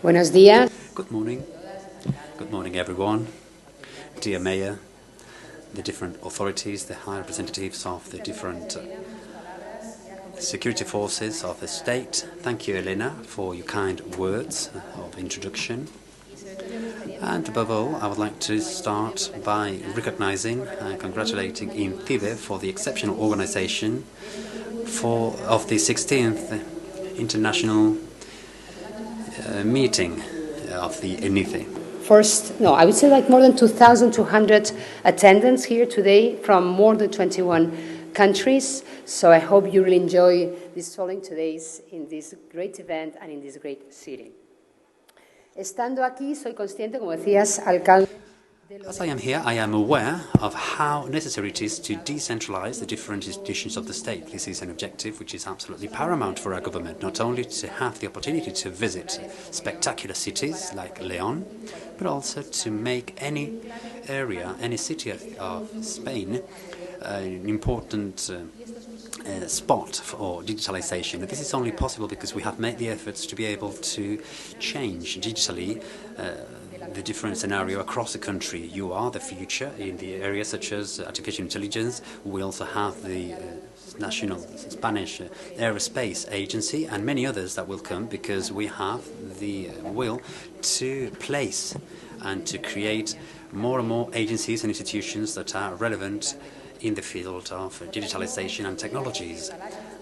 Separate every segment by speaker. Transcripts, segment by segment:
Speaker 1: Buenos días.
Speaker 2: Good morning. Good morning, everyone. Dear Mayor, the different authorities, the high representatives of the different security forces of the state. Thank you, Elena, for your kind words of introduction. And above all, I would like to start by recognizing and congratulating INCIBE for the exceptional organization of the 16th International meeting of the ENISE.
Speaker 1: I would say like more than 2,200 attendants here today from more than 21 countries. So I hope you really enjoy these solemn days in this great event and in this great city. Estando aquí, soy consciente, como decías, alcalde.
Speaker 2: As I am here, I am aware of how necessary it is to decentralize the different institutions of the state. This is an objective which is absolutely paramount for our government, not only to have the opportunity to visit spectacular cities like León, but also to make any area, any city of Spain, an important spot for digitalization. This is only possible because we have made the efforts to be able to change digitally the different scenario across the country. You are the future in the areas such as artificial intelligence. We also have the National Spanish Aerospace Agency and many others that will come because we have the will to place and to create more and more agencies and institutions that are relevant in the field of digitalization and technologies.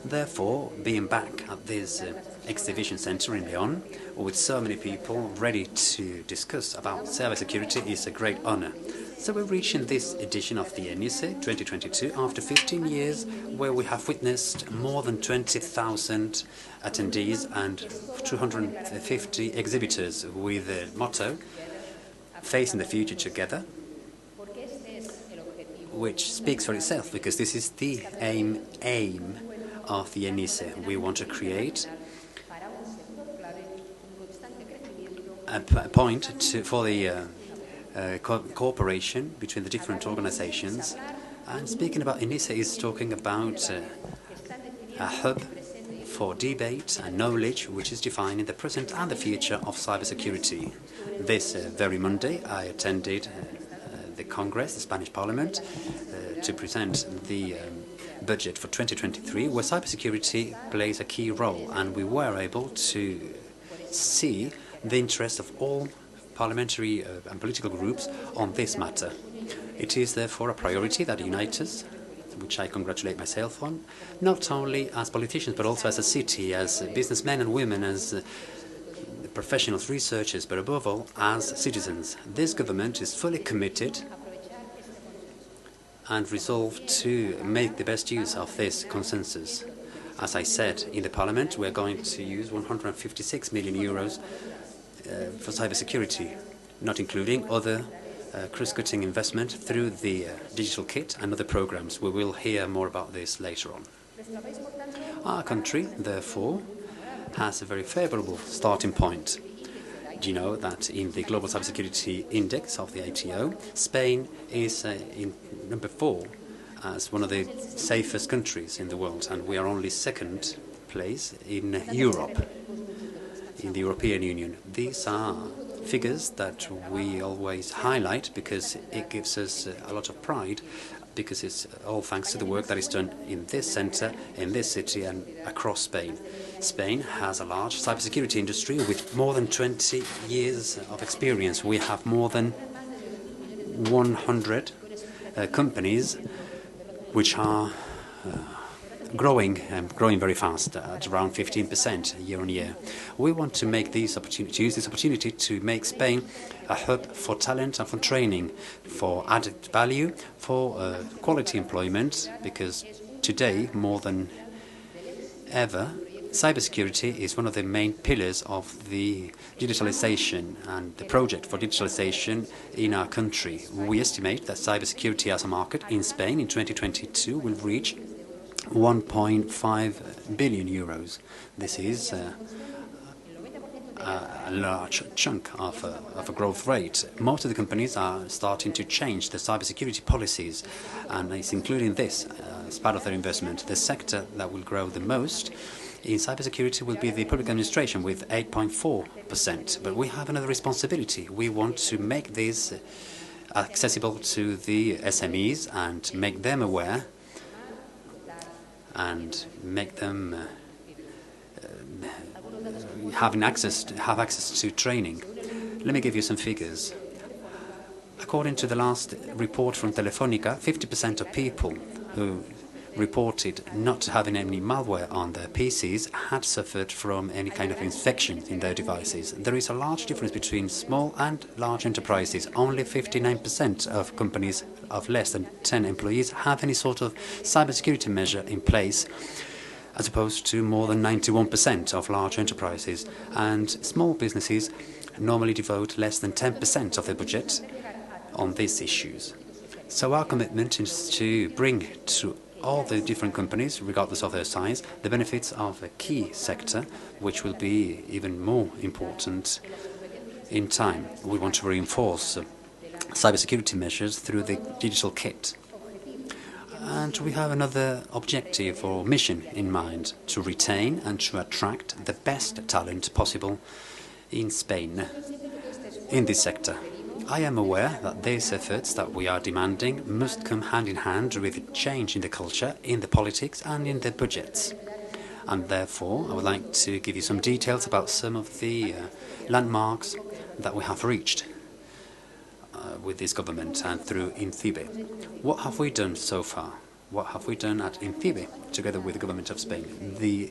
Speaker 2: Therefore, being back at this exhibition center in León, with so many people ready to discuss about cybersecurity, is a great honor. So we're reaching this edition of the ENISE 2022 after 15 years, where we have witnessed more than 20,000 attendees and 250 exhibitors with the motto, Facing the Future Together, which speaks for itself, because this is the aim of the ENISE. We want to create a point for the cooperation between the different organizations. And speaking about ENISE is talking about a hub for debate and knowledge, which is defining the present and the future of cybersecurity. This very Monday, I attended the Congress, the Spanish Parliament, to present the budget for 2023, where cybersecurity plays a key role, and we were able to see the interest of all parliamentary and political groups on this matter. It is therefore a priority that unites us, which I congratulate myself on, not only as politicians but also as a city, as businessmen and women, as professionals, researchers, but above all as citizens. This government is fully committed and resolved to make the best use of this consensus. As I said in the Parliament, we are going to use 156 million euros for cybersecurity, not including other cross-cutting investment through the digital kit and other programs. We will hear more about this later on. Our country, therefore, has a very favorable starting point. Do you know that in the Global Cybersecurity Index of the ATO, Spain is in number 4 as one of the safest countries in the world, and we are only second place in Europe, in the European Union. These are figures that we always highlight because it gives us a lot of pride, because it's all thanks to the work that is done in this center, in this city, and across Spain. Spain has a large cybersecurity industry with more than 20 years of experience. We have more than 100 companies which are growing very fast, at around 15% year on year. We want to make use this opportunity to make Spain a hub for talent and for training, for added value, for quality employment, because today, more than ever, cybersecurity is one of the main pillars of the digitalization and the project for digitalization in our country. We estimate that cybersecurity as a market in Spain in 2022 will reach 1.5 billion euros. This is a large chunk of a growth rate. Most of the companies are starting to change their cybersecurity policies, and it's including this as part of their investment. The sector that will grow the most in cybersecurity will be the public administration with 8.4%. But we have another responsibility. We want to make this accessible to the SMEs and make them aware and make them have access to training. Let me give you some figures. According to the last report from Telefónica, 50% of people who reported not having any malware on their PCs had suffered from any kind of infection in their devices. There is a large difference between small and large enterprises. Only 59% of companies of less than 10 employees have any sort of cybersecurity measure in place, as opposed to more than 91% of large enterprises. And small businesses normally devote less than 10% of their budget on these issues. So our commitment is to bring to all the different companies, regardless of their size, the benefits of a key sector, which will be even more important in time. We want to reinforce cybersecurity measures through the digital kit. And we have another objective or mission in mind, to retain and to attract the best talent possible in Spain in this sector. I am aware that these efforts that we are demanding must come hand in hand with a change in the culture, in the politics and in the budgets. And therefore, I would like to give you some details about some of the landmarks that we have reached with this government and through INCIBE. What have we done so far? What have we done at INCIBE together with the government of Spain? The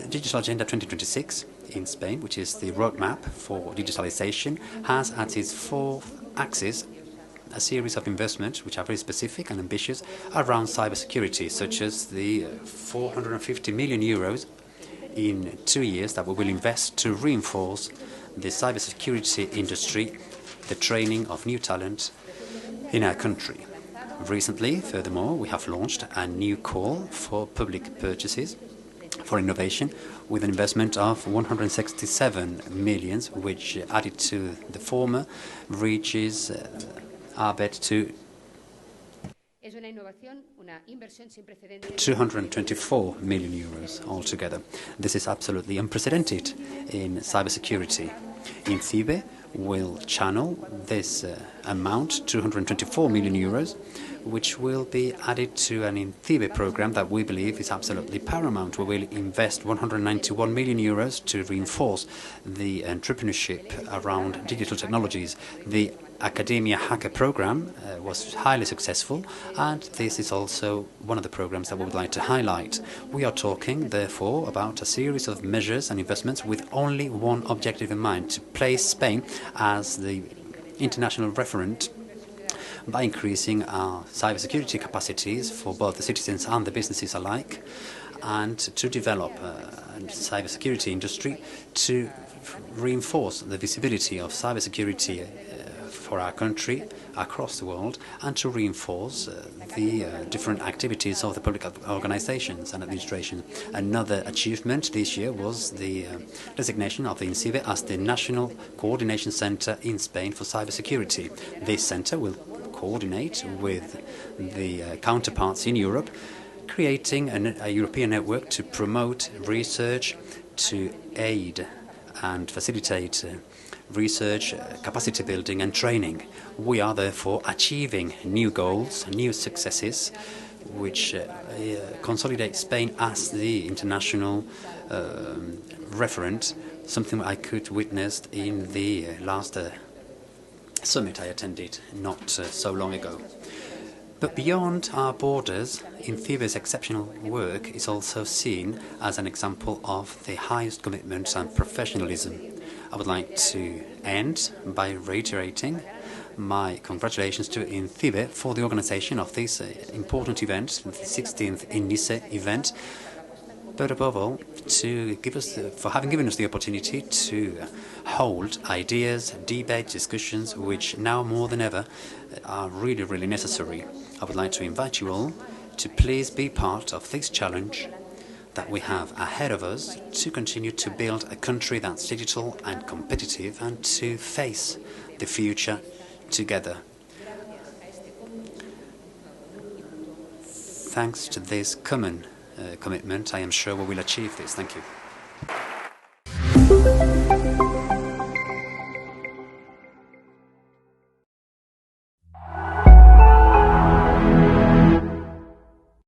Speaker 2: Digital Agenda 2026 in Spain, which is the roadmap for digitalization, has at its fourth axis a series of investments which are very specific and ambitious around cybersecurity, such as the 450 million euros in 2 years that we will invest to reinforce the cybersecurity industry, the training of new talent in our country. Recently, furthermore, we have launched a new call for public purchases for innovation with an investment of 167 million, which added to the former reaches our bet to 224 million euros altogether. This is absolutely unprecedented in cybersecurity. INCIBE will channel this amount, 224 million euros, which will be added to an INCIBE program that we believe is absolutely paramount. We will invest 191 million euros to reinforce the entrepreneurship around digital technologies. The Academia Hacker program was highly successful, and this is also one of the programs that we would like to highlight. We are talking, therefore, about a series of measures and investments with only one objective in mind: to place Spain as the international referent by increasing our cybersecurity capacities for both the citizens and the businesses alike, and to develop a cybersecurity industry to reinforce the visibility of cybersecurity for our country across the world, and to reinforce the different activities of the public organizations and administration. Another achievement this year was the designation of the INCIBE as the National Coordination Center in Spain for cybersecurity. This center will coordinate with the counterparts in Europe, creating a European network to promote research, to aid and facilitate research, capacity building and training. We are therefore achieving new goals, new successes, which consolidate Spain as the international referent, something I could witness in the last summit I attended not so long ago. But beyond our borders, INCIBE's exceptional work is also seen as an example of the highest commitment and professionalism. I would like to end by reiterating my congratulations to INCIBE for the organization of this important event, the 16th ENISE event, but above all, for having given us the opportunity to hold ideas, debate, discussions, which now more than ever are really, really necessary. I would like to invite you all to please be part of this challenge that we have ahead of us to continue to build a country that's digital and competitive, and to face the future together. Thanks to this common commitment, I am sure we will achieve this. Thank you.